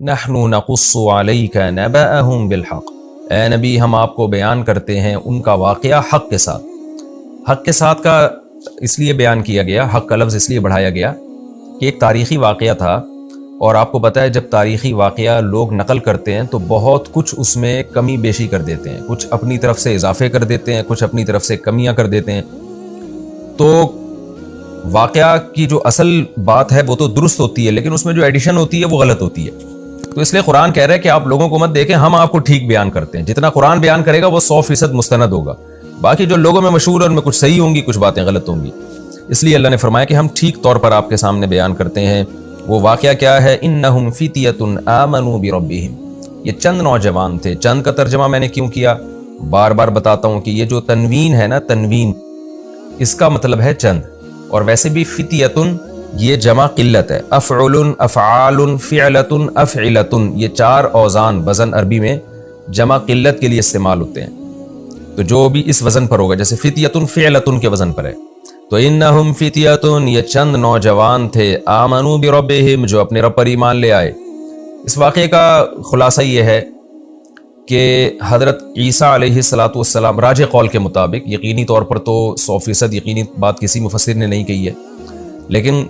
نحن نقص علیک نبأہم بالحق، اے نبی ہم آپ کو بیان کرتے ہیں ان کا واقعہ حق کے ساتھ۔ حق کے ساتھ کا اس لیے بیان کیا گیا، حق کا لفظ اس لیے بڑھایا گیا کہ ایک تاریخی واقعہ تھا، اور آپ کو پتہ ہے جب تاریخی واقعہ لوگ نقل کرتے ہیں تو بہت کچھ اس میں کمی بیشی کر دیتے ہیں، کچھ اپنی طرف سے اضافے کر دیتے ہیں، کچھ اپنی طرف سے کمیاں کر دیتے ہیں۔ تو واقعہ کی جو اصل بات ہے وہ تو درست ہوتی ہے، لیکن اس میں جو ایڈیشن ہوتی ہے وہ غلط ہوتی ہے۔ تو اس لیے قرآن کہہ رہا ہے کہ آپ لوگوں کو مت دیکھیں، ہم آپ کو ٹھیک بیان کرتے ہیں، جتنا قرآن بیان کرے گا وہ 100% مستند ہوگا، باقی جو لوگوں میں مشہور ہے ان میں کچھ صحیح ہوں گی، کچھ باتیں غلط ہوں گی۔ اس لیے اللہ نے فرمایا کہ ہم ٹھیک طور پر آپ کے سامنے بیان کرتے ہیں۔ وہ واقعہ کیا ہے؟ انہم فتیۃ آمنوا بربہم، یہ چند نوجوان تھے۔ چند کا ترجمہ میں نے کیوں کیا؟ بار بار بتاتا ہوں کہ یہ جو تنوین ہے نا، تنوین اس کا مطلب ہے چند، اور ویسے بھی فتیۃ یہ جمع قلت ہے، افعل افعال فعلۃ افعلۃ، یہ چار اوزان وزن عربی میں جمع قلت کے لیے استعمال ہوتے ہیں، تو جو بھی اس وزن پر ہوگا، جیسے فتیۃ فعلۃ کے وزن پر ہے، تو انہم فتیۃ یہ چند نوجوان تھے، آمنوا بربہم جو اپنے رب پر ایمان لے آئے۔ اس واقعے کا خلاصہ یہ ہے کہ حضرت عیسیٰ علیہ السلام راجح قول کے مطابق، یقینی طور پر تو 100% یقینی بات کسی مفسر نے نہیں کہی ہے، لیکن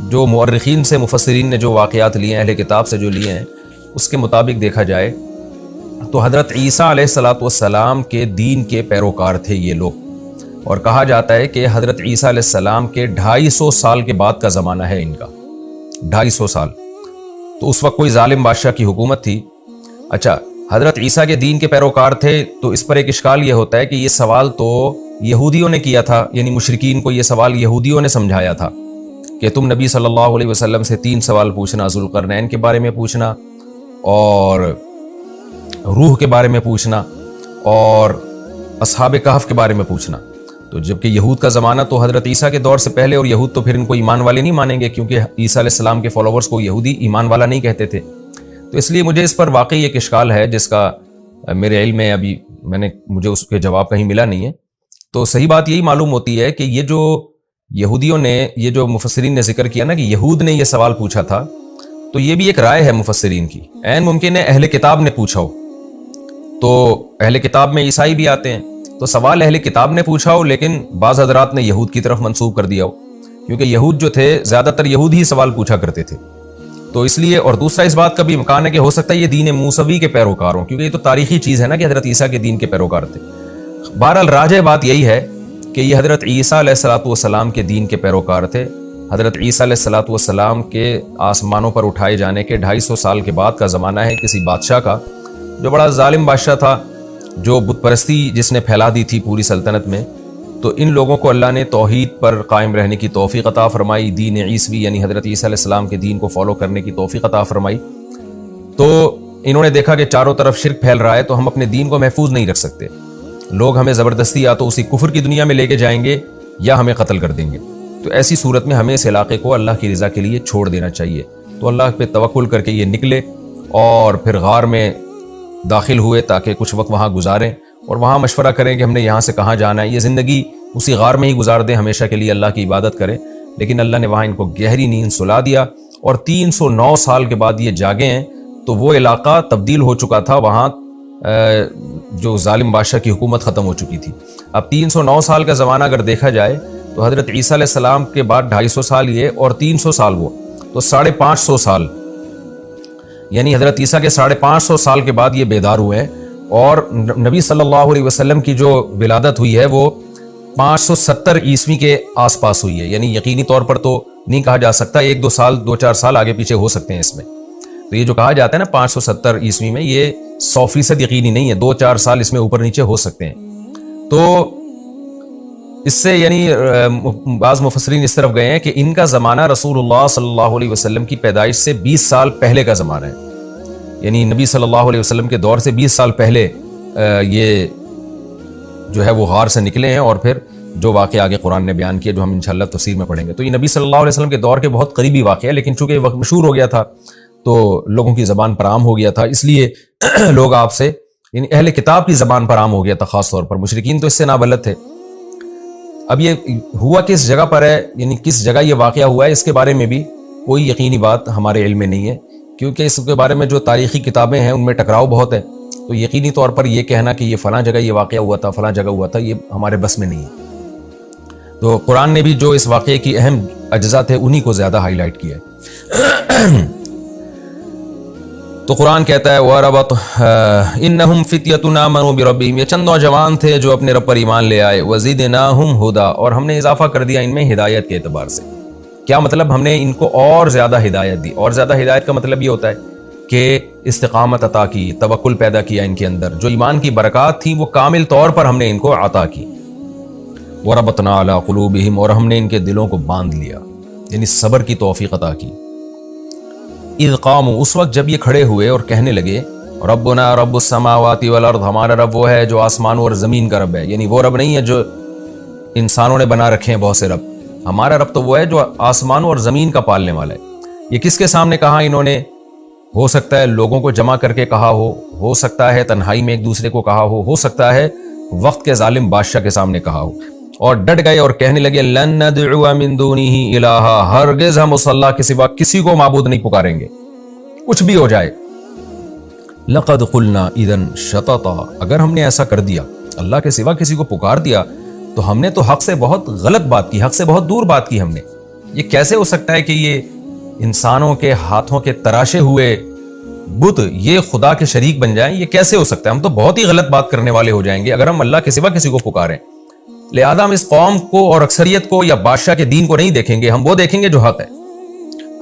جو مورخین سے مفسرین نے جو واقعات لیے ہیں، اہل کتاب سے جو لیے ہیں، اس کے مطابق دیکھا جائے تو حضرت عیسیٰ علیہ السلام کے دین کے پیروکار تھے یہ لوگ، اور کہا جاتا ہے کہ حضرت عیسیٰ علیہ السلام کے 250 سال کے بعد کا زمانہ ہے ان کا، 250 سال۔ تو اس وقت کوئی ظالم بادشاہ کی حکومت تھی۔ اچھا، حضرت عیسیٰ کے دین کے پیروکار تھے، تو اس پر ایک اشکال یہ ہوتا ہے کہ یہ سوال تو یہودیوں نے کیا تھا، یعنی مشرکین کو یہ سوال یہودیوں نے سمجھایا تھا کہ تم نبی صلی اللہ علیہ وسلم سے 3 سوال پوچھنا، ذوالقرنین کے بارے میں پوچھنا، اور روح کے بارے میں پوچھنا، اور اصحاب کہف کے بارے میں پوچھنا۔ تو جبکہ یہود کا زمانہ تو حضرت عیسیٰ کے دور سے پہلے، اور یہود تو پھر ان کو ایمان والے نہیں مانیں گے، کیونکہ عیسیٰ علیہ السلام کے فالوورز کو یہودی ایمان والا نہیں کہتے تھے۔ تو اس لیے مجھے اس پر واقعی ایک اشکال ہے جس کا میرے علم میں ابھی مجھے اس کے جواب کہیں ملا نہیں ہے۔ تو صحیح بات یہی معلوم ہوتی ہے کہ یہ جو یہودیوں نے، یہ جو مفسرین نے ذکر کیا نا کہ یہود نے یہ سوال پوچھا تھا، تو یہ بھی ایک رائے ہے مفسرین کی، عین ممکن ہے اہل کتاب نے پوچھا ہو، تو اہل کتاب میں عیسائی بھی آتے ہیں، تو سوال اہل کتاب نے پوچھا ہو، لیکن بعض حضرات نے یہود کی طرف منسوب کر دیا ہو، کیونکہ یہود جو تھے زیادہ تر یہود ہی سوال پوچھا کرتے تھے، تو اس لیے۔ اور دوسرا اس بات کا بھی امکان ہے کہ ہو سکتا ہے یہ دین موسوی کے پیروکار ہوں، کیونکہ یہ تو تاریخی چیز ہے نا کہ حضرت عیسیٰ کے دین کے پیروکار تھے۔ بہرحال راجح بات یہی ہے کہ یہ حضرت عیسیٰ علیہ السلام کے دین کے پیروکار تھے۔ حضرت عیسیٰ علیہ السلام کے آسمانوں پر اٹھائے جانے کے 250 سال کے بعد کا زمانہ ہے کسی بادشاہ کا، جو بڑا ظالم بادشاہ تھا، جو بت پرستی جس نے پھیلا دی تھی پوری سلطنت میں۔ تو ان لوگوں کو اللہ نے توحید پر قائم رہنے کی توفیق عطا فرمائی، دین عیسوی یعنی حضرت عیسیٰ علیہ السلام کے دین کو فالو کرنے کی توفیق عطا فرمائی۔ تو انہوں نے دیکھا کہ چاروں طرف شرک پھیل رہا ہے، تو ہم اپنے دین کو محفوظ نہیں رکھ سکتے، لوگ ہمیں زبردستی یا تو اسی کفر کی دنیا میں لے کے جائیں گے یا ہمیں قتل کر دیں گے۔ تو ایسی صورت میں ہمیں اس علاقے کو اللہ کی رضا کے لیے چھوڑ دینا چاہیے۔ تو اللہ پہ توکل کر کے یہ نکلے اور پھر غار میں داخل ہوئے تاکہ کچھ وقت وہاں گزاریں اور وہاں مشورہ کریں کہ ہم نے یہاں سے کہاں جانا ہے، یہ زندگی اسی غار میں ہی گزار دیں، ہمیشہ کے لیے اللہ کی عبادت کریں۔ لیکن اللہ نے وہاں ان کو گہری نیند سلا دیا، اور 309 سال کے بعد یہ جاگے ہیں، تو وہ علاقہ تبدیل ہو چکا تھا، وہاں جو ظالم بادشاہ کی حکومت ختم ہو چکی تھی۔ اب 309 سال کا زمانہ اگر دیکھا جائے تو حضرت عیسیٰ علیہ السلام کے بعد 250 سال یہ اور 300 سال وہ، تو 550 سال، یعنی حضرت عیسیٰ کے 550 سال کے بعد یہ بیدار ہوئے ہیں، اور نبی صلی اللہ علیہ وسلم کی جو ولادت ہوئی ہے وہ 570 عیسوی کے آس پاس ہوئی ہے، یعنی یقینی طور پر تو نہیں کہا جا سکتا، 1-2 سال آگے پیچھے ہو سکتے ہیں اس میں۔ تو یہ جو کہا جاتا ہے نا 570 عیسوی میں، یہ 100% یقینی نہیں ہے، 2-4 سال اس میں اوپر نیچے ہو سکتے ہیں۔ تو اس سے یعنی بعض مفسرین اس طرف گئے ہیں کہ ان کا زمانہ رسول اللہ صلی اللہ علیہ وسلم کی پیدائش سے 20 سال پہلے کا زمانہ ہے، یعنی نبی صلی اللہ علیہ وسلم کے دور سے 20 سال پہلے یہ جو ہے وہ غار سے نکلے ہیں، اور پھر جو واقعہ آگے قرآن نے بیان کیا جو ہم انشاءاللہ تفسیر میں پڑھیں گے۔ تو یہ نبی صلی اللہ علیہ وسلم کے دور کے بہت قریبی واقعہ ہے، لیکن چونکہ وقت مشہور ہو گیا تھا تو لوگوں کی زبان پر عام ہو گیا تھا، اس لیے لوگ آپ سے، یعنی اہل کتاب کی زبان پر عام ہو گیا تھا خاص طور پر، مشرکین تو اس سے نابلد تھے۔ اب یہ ہوا کس جگہ پر ہے، یعنی کس جگہ یہ واقعہ ہوا ہے، اس کے بارے میں بھی کوئی یقینی بات ہمارے علم میں نہیں ہے کیونکہ اس کے بارے میں جو تاریخی کتابیں ہیں ان میں ٹکراؤ بہت ہے، تو یقینی طور پر یہ کہنا کہ یہ فلاں جگہ یہ واقعہ ہوا تھا، فلاں جگہ ہوا تھا، یہ ہمارے بس میں نہیں ہے۔ تو قرآن نے بھی جو اس واقعے کی اہم اجزاء تھے انہی کو زیادہ ہائی لائٹ کیا ہے۔ تو قرآن کہتا ہے وَرَبَطْ إِنَّهُمْ فِتْيَةٌ آمَنُوا بِرَبِّهِمْ، یہ چند نوجوان تھے جو اپنے رب پر ایمان لے آئے، وَزِدْنَاهُمْ هُدًى، اور ہم نے اضافہ کر دیا ان میں ہدایت کے اعتبار سے۔ کیا مطلب؟ ہم نے ان کو اور زیادہ ہدایت دی، اور زیادہ ہدایت کا مطلب یہ ہوتا ہے کہ استقامت عطا کی، توکل پیدا کیا ان کے اندر، جو ایمان کی برکات تھی وہ کامل طور پر ہم نے ان کو عطا کی۔ وَرَبَطْنَا عَلَىٰ قُلُوبِهِمْ، اور ہم نے ان کے دلوں کو باندھ لیا، یعنی صبر کی توفیق عطا کی۔ اذ قاموا، اس وقت جب یہ کھڑے ہوئے اور کہنے لگے ربنا رب السماوات والارض، ہمارا رب وہ ہے جو آسمانوں اور زمین کا رب ہے، یعنی وہ رب نہیں ہے جو انسانوں نے بنا رکھے ہیں بہت سے رب، ہمارا رب تو وہ ہے جو آسمانوں اور زمین کا پالنے والا ہے۔ یہ کس کے سامنے کہا انہوں نے؟ ہو سکتا ہے لوگوں کو جمع کر کے کہا ہو سکتا ہے تنہائی میں ایک دوسرے کو کہا ہو سکتا ہے وقت کے ظالم بادشاہ کے سامنے کہا ہو، اور ڈٹ گئے اور کہنے لگے لن ندعو من دونہ الہا، ہرگز ہم اس اللہ کے سوا کسی کو معبود نہیں پکاریں گے، کچھ بھی ہو جائے۔ لقد قلنا اذا شططا، اگر ہم نے ایسا کر دیا، اللہ کے سوا کسی کو پکار دیا، تو ہم نے تو حق سے بہت غلط بات کی، حق سے بہت دور بات کی ہم نے۔ یہ کیسے ہو سکتا ہے کہ یہ انسانوں کے ہاتھوں کے تراشے ہوئے بت یہ خدا کے شریک بن جائیں؟ یہ کیسے ہو سکتا ہے؟ ہم تو بہت ہی غلط بات کرنے والے ہو جائیں گے اگر ہم اللہ کے سوا کسی کو پکاریں۔ لہذا ہم اس قوم کو اور اکثریت کو یا بادشاہ کے دین کو نہیں دیکھیں گے، ہم وہ دیکھیں گے جو حق ہے۔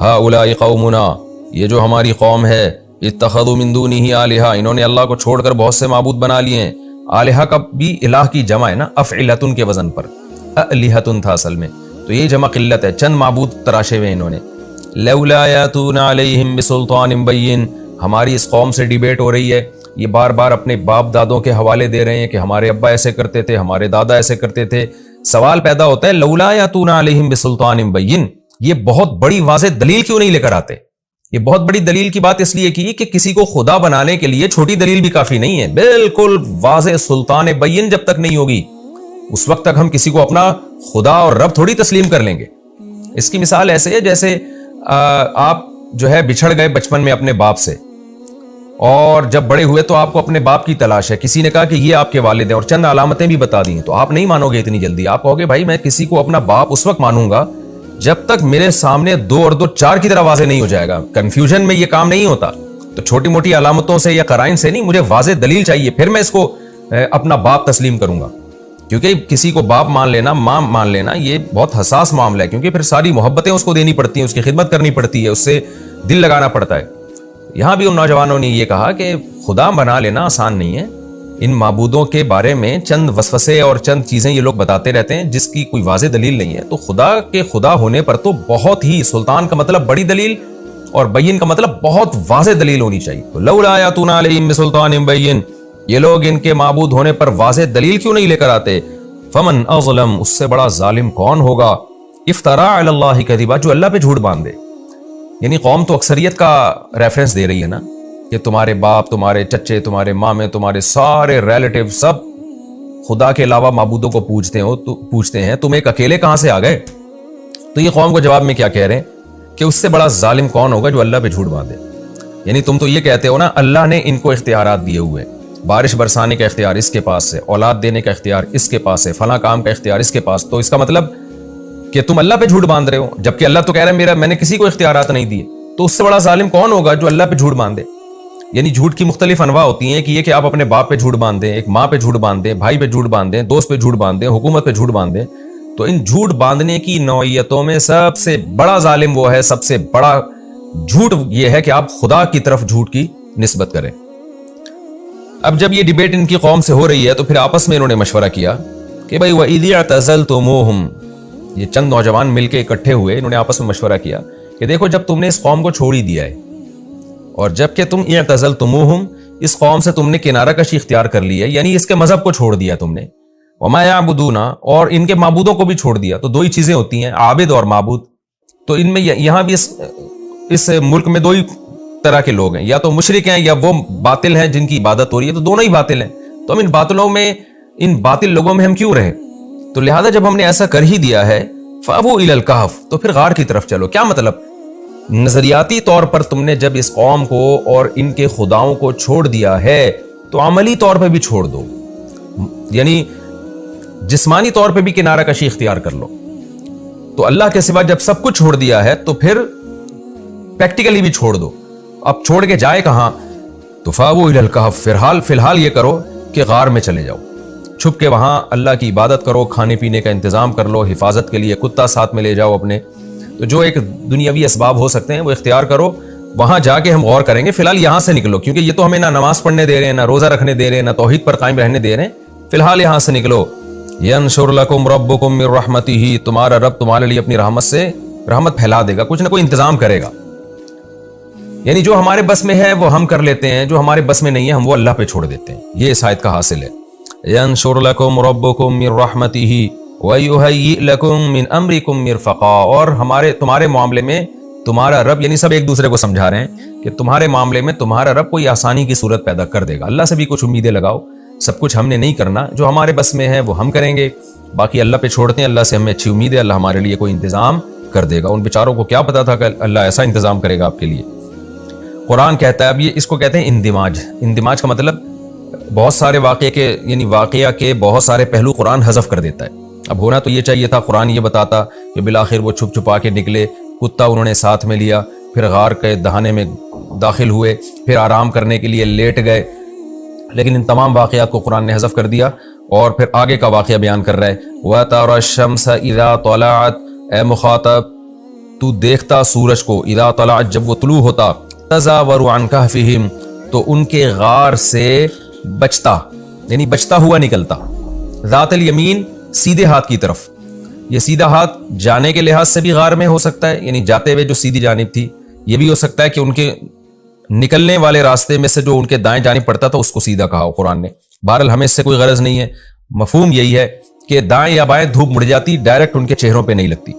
ہؤلاء قومنا، یہ جو ہماری قوم ہے، اتخذوا من دونہ آلہہ، انہوں نے اللہ کو چھوڑ کر بہت سے معبود بنا لیے ہیں۔ آلہہ کا بھی الہ کی جمع ہے نا، افعلۃ کے وزن پر، الہۃ تھا اصل میں، تو یہ جمع قلت ہے، چند معبود تراشے ہوئے انہوں نے۔ لولا یاتون علیہم بسلطان بین، ہماری اس قوم سے ڈیبیٹ ہو رہی ہے، یہ بار بار اپنے باپ دادوں کے حوالے دے رہے ہیں کہ ہمارے ابا ایسے کرتے تھے، ہمارے دادا ایسے کرتے تھے۔ سوال پیدا ہوتا ہے لولا یاتون علیہم بسلطان بین، یہ بہت بڑی واضح دلیل کیوں نہیں لے کر آتے؟ یہ بہت بڑی دلیل کی بات اس لیے کی کہ کسی کو خدا بنانے کے لیے چھوٹی دلیل بھی کافی نہیں ہے، بالکل واضح سلطان بین جب تک نہیں ہوگی اس وقت تک ہم کسی کو اپنا خدا اور رب تھوڑی تسلیم کر لیں گے۔ اس کی مثال ایسے ہے جیسے آپ جو ہے بچھڑ گئے بچپن میں اپنے باپ سے، اور جب بڑے ہوئے تو آپ کو اپنے باپ کی تلاش ہے، کسی نے کہا کہ یہ آپ کے والد ہیں اور چند علامتیں بھی بتا دی ہیں، تو آپ نہیں مانو گے اتنی جلدی، آپ کہو گے بھائی میں کسی کو اپنا باپ اس وقت مانوں گا جب تک میرے سامنے 2 اور 2 4 کی طرح واضح نہیں ہو جائے گا۔ کنفیوژن میں یہ کام نہیں ہوتا، تو چھوٹی موٹی علامتوں سے یا قرائن سے نہیں، مجھے واضح دلیل چاہیے، پھر میں اس کو اپنا باپ تسلیم کروں گا۔ کیونکہ کسی کو باپ مان لینا، ماں مان لینا، یہ بہت حساس معاملہ ہے، کیونکہ پھر ساری محبتیں اس کو دینی پڑتی ہیں، اس کی خدمت کرنی پڑتی ہے، اس سے دل لگانا پڑتا ہے۔ یہاں بھی ان نوجوانوں نے یہ کہا کہ خدا بنا لینا آسان نہیں ہے، ان معبودوں کے بارے میں چند وسوسے اور چند چیزیں یہ لوگ بتاتے رہتے ہیں جس کی کوئی واضح دلیل نہیں ہے، تو خدا کے خدا ہونے پر تو بہت ہی، سلطان کا مطلب بڑی دلیل اور بین کا مطلب بہت واضح دلیل ہونی چاہیے۔ تو لولا یاتون علیہم بسلطان بین، یہ لوگ ان کے معبود ہونے پر واضح دلیل کیوں نہیں لے کر آتے؟ فمن اظلم، اس سے بڑا ظالم کون ہوگا؟ افترا علی اللہ کذبا، جو اللہ پہ جھوٹ باندھے۔ یعنی قوم تو اکثریت کا ریفرنس دے رہی ہے نا، کہ تمہارے باپ، تمہارے چچے، تمہارے مامے، تمہارے سارے ریلیٹیو سب خدا کے علاوہ معبودوں کو پوجتے ہیں، تم ایک اکیلے کہاں سے آ گئے؟ تو یہ قوم کو جواب میں کیا کہہ رہے ہیں کہ اس سے بڑا ظالم کون ہوگا جو اللہ پہ جھوٹ باندھے۔ یعنی تم تو یہ کہتے ہو نا اللہ نے ان کو اختیارات دیے ہوئے، بارش برسانے کا اختیار اس کے پاس ہے، اولاد دینے کا اختیار اس کے پاس ہے، فلاں کام کا اختیار اس کے پاس، تو اس کا مطلب کہ تم اللہ پہ جھوٹ باندھ رہے ہو، جبکہ اللہ تو کہہ رہا ہے میں نے کسی کو اختیارات نہیں دیے۔ تو اس سے بڑا ظالم کون ہوگا جو اللہ پہ جھوٹ باندھے؟ یعنی جھوٹ کی مختلف انواع ہوتی ہیں، کہ یہ کہ آپ اپنے باپ پہ جھوٹ باندھیں، ایک ماں پہ جھوٹ باندھیں، بھائی پہ جھوٹ باندھیں، دوست پہ جھوٹ باندھیں، حکومت پہ جھوٹ باندھیں۔ تو ان جھوٹ باندھنے کی نوعیتوں میں سب سے بڑا ظالم وہ ہے، سب سے بڑا جھوٹ یہ ہے کہ آپ خدا کی طرف جھوٹ کی نسبت کریں۔ اب جب یہ ڈیبیٹ ان کی قوم سے ہو رہی ہے تو پھر آپس میں انہوں نے مشورہ کیا کہ بھائی وَإِذِ اعْتَزَلْتُمُوهُمْ، یہ چند نوجوان مل کے اکٹھے ہوئے، انہوں نے آپس میں مشورہ کیا کہ دیکھو جب تم نے اس قوم کو چھوڑ ہی دیا ہے، اور جب کہ تم اعتزلتموہم، اس قوم سے تم نے کنارہ کشی اختیار کر لی ہے، یعنی اس کے مذہب کو چھوڑ دیا تم نے، وما یعبدون، اور ان کے معبودوں کو بھی چھوڑ دیا، تو 2 ہی چیزیں ہوتی ہیں، عابد اور معبود۔ تو ان میں یہاں بھی اس ملک میں 2 ہی طرح کے لوگ ہیں، یا تو مشرک ہیں یا وہ باطل ہیں جن کی عبادت ہو رہی ہے، تو دونوں ہی باطل ہیں۔ تو ہم ان باطل لوگوں میں ہم کیوں رہیں؟ تو لہذا جب ہم نے ایسا کر ہی دیا ہے فَأَوُوا إِلَى الْكَهْفِ، تو پھر غار کی طرف چلو۔ کیا مطلب؟ نظریاتی طور پر تم نے جب اس قوم کو اور ان کے خداؤں کو چھوڑ دیا ہے تو عملی طور پہ بھی چھوڑ دو، یعنی جسمانی طور پہ بھی کنارہ کشی اختیار کر لو۔ تو اللہ کے سوا جب سب کچھ چھوڑ دیا ہے تو پھر پریکٹیکلی بھی چھوڑ دو۔ اب چھوڑ کے جائے کہاں؟ تو فاووا الی الکہف، فی الحال یہ کرو کہ غار میں چلے جاؤ، چھپ کے وہاں اللہ کی عبادت کرو، کھانے پینے کا انتظام کر لو، حفاظت کے لیے کتا ساتھ میں لے جاؤ اپنے، تو جو ایک دنیاوی اسباب ہو سکتے ہیں وہ اختیار کرو، وہاں جا کے ہم غور کریں گے۔ فی الحال یہاں سے نکلو، کیونکہ یہ تو ہمیں نہ نماز پڑھنے دے رہے ہیں، نہ روزہ رکھنے دے رہے ہیں، نہ توحید پر قائم رہنے دے رہے ہیں، فی الحال یہاں سے نکلو۔ ینشر لکم ربکم من رحمتہ، تمہارا رب تمہارے لیے اپنی رحمت سے رحمت پھیلا دے گا، کچھ نہ کوئی انتظام کرے گا۔ یعنی جو ہمارے بس میں ہے وہ ہم کر لیتے ہیں، جو ہمارے بس میں نہیں ہے ہم وہ اللہ پہ چھوڑ دیتے ہیں، یہ اس آیت کا حاصل ہے۔ ینشر لکم ربکم من رحمتہ وَيُهَيِّئْ لَكُم مِّنْ أَمْرِكُم مِّرْفَقًا، اور تمہارے معاملے میں تمہارا رب، یعنی سب ایک دوسرے کو سمجھا رہے ہیں کہ تمہارے معاملے میں تمہارا رب کوئی آسانی کی صورت پیدا کر دے گا۔ اللہ سے بھی کچھ امیدیں لگاؤ، سب کچھ ہم نے نہیں کرنا، جو ہمارے بس میں ہے وہ ہم کریں گے، باقی اللہ پہ چھوڑتے ہیں، اللہ سے ہمیں اچھی امید ہے، اللہ ہمارے لیے کوئی انتظام کر دے گا۔ ان بیچاروں کو کیا پتا تھا کہ اللہ ایسا انتظام کرے گا آپ کے لیے۔ قرآن کہتا ہے، اب یہ اس کو کہتے ہیں اندماج۔ اندماج کا مطلب بہت سارے واقعہ کے بہت سارے پہلو قرآن حذف کر دیتا ہے۔ اب ہونا تو یہ چاہیے تھا، قرآن یہ بتاتا کہ بالآخر وہ چھپ چھپا کے نکلے، کتا انہوں نے ساتھ میں لیا، پھر غار کے دہانے میں داخل ہوئے، پھر آرام کرنے کے لیے لیٹ گئے، لیکن ان تمام واقعات کو قرآن نے حذف کر دیا اور پھر آگے کا واقعہ بیان کر رہا ہے۔ وَتَرَى الشَّمْسَ إِذَا طَلَعَتْ، اے مخاطب تو دیکھتا سورج کو، اذا طلعت جب وہ طلوع ہوتا، تزاور عن کہفہم تو ان کے غار سے بچتا، یعنی بچتا ہوا نکلتا، ذات الیمین سیدھے ہاتھ کی طرف۔ یہ سیدھا ہاتھ جانے کے لحاظ سے بھی غار میں ہو سکتا ہے، یعنی جاتے ہوئے جو سیدھی جانب تھی، یہ بھی ہو سکتا ہے کہ ان کے نکلنے والے راستے میں سے جو ان کے دائیں جانب پڑتا تھا اس کو سیدھا کہا ہو قرآن نے۔ بہرحال ہمیں اس سے کوئی غرض نہیں ہے، مفہوم یہی ہے کہ دائیں یا بائیں دھوپ مڑ جاتی، ڈائریکٹ ان کے چہروں پہ نہیں لگتی۔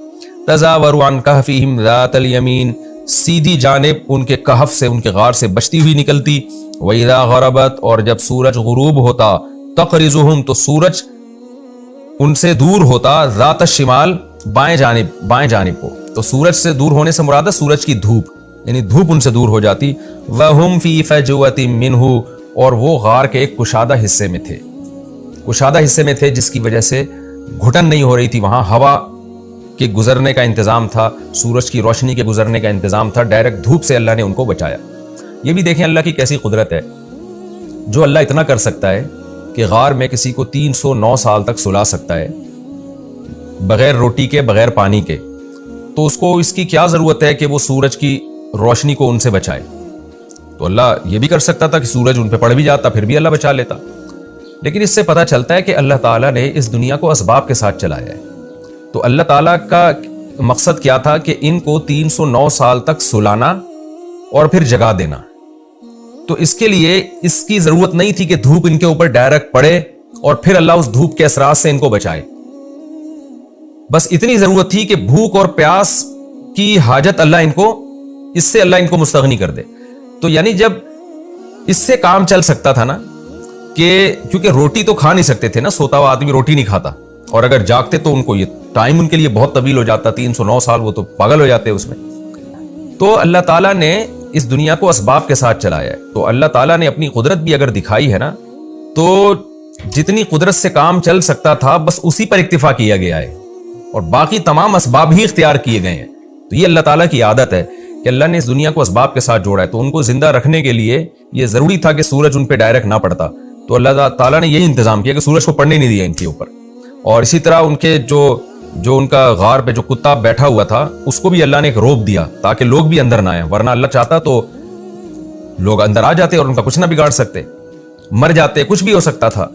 تزاور عن کہفہم ذات الیمین، سیدھی جانب ان کے کہف سے، ان کے غار سے بچتی ہوئی نکلتی۔ وَإِذَا غَرَبَتْ، اور جب سورج غروب ہوتا، تقرضہم تو سورج ان سے دور ہوتا، ذات الشمال بائیں جانب کو، تو سورج سے دور ہونے سے مراد ہے سورج کی دھوپ، یعنی دھوپ ان سے دور ہو جاتی۔ وَهُمْ فِي فَجْوَةٍ مِّنْهُ، اور وہ غار کے ایک کشادہ حصے میں تھے، جس کی وجہ سے گھٹن نہیں ہو رہی تھی، وہاں ہوا کے گزرنے کا انتظام تھا، سورج کی روشنی کے گزرنے کا انتظام تھا، ڈائریکٹ دھوپ سے اللہ نے ان کو بچایا۔ یہ بھی دیکھیں اللہ کی کیسی قدرت ہے، جو اللہ اتنا کر سکتا ہے کہ غار میں کسی کو 309 سال تک سلا سکتا ہے، بغیر روٹی کے، بغیر پانی کے، تو اس کو اس کی کیا ضرورت ہے کہ وہ سورج کی روشنی کو ان سے بچائے؟ تو اللہ یہ بھی کر سکتا تھا کہ سورج ان پہ پڑ بھی جاتا، پھر بھی اللہ بچا لیتا۔ لیکن اس سے پتہ چلتا ہے کہ اللہ تعالیٰ نے اس دنیا کو اسباب کے ساتھ چلایا ہے۔ تو اللہ تعالیٰ کا مقصد کیا تھا کہ ان کو 309 سال تک سلانا اور پھر جگا دینا۔ تو اس کے لیے اس کی ضرورت نہیں تھی کہ دھوپ ان کے اوپر ڈائریکٹ پڑے اور پھر اللہ اس دھوپ کے اثرات سے ان کو بچائے۔ بس اتنی ضرورت تھی کہ بھوک اور پیاس کی حاجت اس سے اللہ ان کو مستغنی کر دے۔ تو یعنی جب اس سے کام چل سکتا تھا نا، کہ کیونکہ روٹی تو کھا نہیں سکتے تھے نا، سوتا ہوا آدمی روٹی نہیں کھاتا، اور اگر جاگتے تو ان کو یہ ٹائم ان کے لیے بہت طویل ہو جاتا، 309 سال، وہ تو پاگل ہو جاتے اس میں۔ تو اللہ تعالیٰ نے اس دنیا کو اسباب کے ساتھ چلایا ہے۔ تو اللہ تعالیٰ نے اپنی قدرت بھی اگر دکھائی ہے نا، تو جتنی قدرت سے کام چل سکتا تھا بس اسی پر اکتفا کیا گیا ہے، اور باقی تمام اسباب ہی اختیار کیے گئے ہیں۔ تو یہ اللہ تعالیٰ کی عادت ہے کہ اللہ نے اس دنیا کو اسباب کے ساتھ جوڑا ہے، تو ان کو زندہ رکھنے کے لیے یہ ضروری تھا کہ سورج ان پہ ڈائریکٹ نہ پڑتا، تو اللہ تعالیٰ نے یہی انتظام کیا کہ سورج کو پڑنے نہیں دیا ان کے اوپر۔ اور اسی طرح ان کے جو ان کا غار پہ جو کتا بیٹھا ہوا تھا، اس کو بھی اللہ نے ایک روپ دیا تاکہ لوگ بھی اندر نہ آئیں، ورنہ اللہ چاہتا تو لوگ اندر آ جاتے اور ان کا کچھ نہ بگاڑ سکتے، مر جاتے، کچھ بھی ہو سکتا تھا۔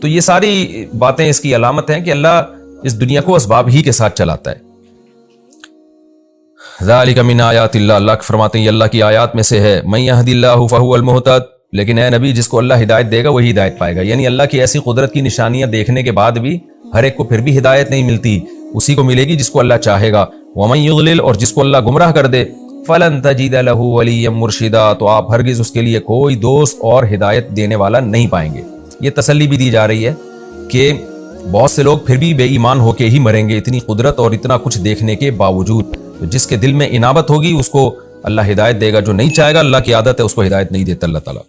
تو یہ ساری باتیں اس کی علامت ہیں کہ اللہ اس دنیا کو اسباب ہی کے ساتھ چلاتا ہے۔ ذالک من آیات اللہ، اللہ فرماتے ہیں یہ اللہ کی آیات میں سے ہے۔ من یہد اللہ فہو المہتد، لیکن اے نبی جس کو اللہ ہدایت دے گا وہی ہدایت پائے گا۔ یعنی اللہ کی ایسی قدرت کی نشانیاں دیکھنے کے بعد بھی ہر ایک کو پھر بھی ہدایت نہیں ملتی، اسی کو ملے گی جس کو اللہ چاہے گا۔ ومن یضلل، اور جس کو اللہ گمراہ کر دے، فلن تجد له ولیا مرشدا، تو آپ ہرگز اس کے لیے کوئی دوست اور ہدایت دینے والا نہیں پائیں گے۔ یہ تسلی بھی دی جا رہی ہے کہ بہت سے لوگ پھر بھی بے ایمان ہو کے ہی مریں گے، اتنی قدرت اور اتنا کچھ دیکھنے کے باوجود۔ تو جس کے دل میں انابت ہوگی اس کو اللہ ہدایت دے گا، جو نہیں چاہے گا، اللہ کی عادت ہے اس کو ہدایت نہیں دیتا اللہ تعالیٰ۔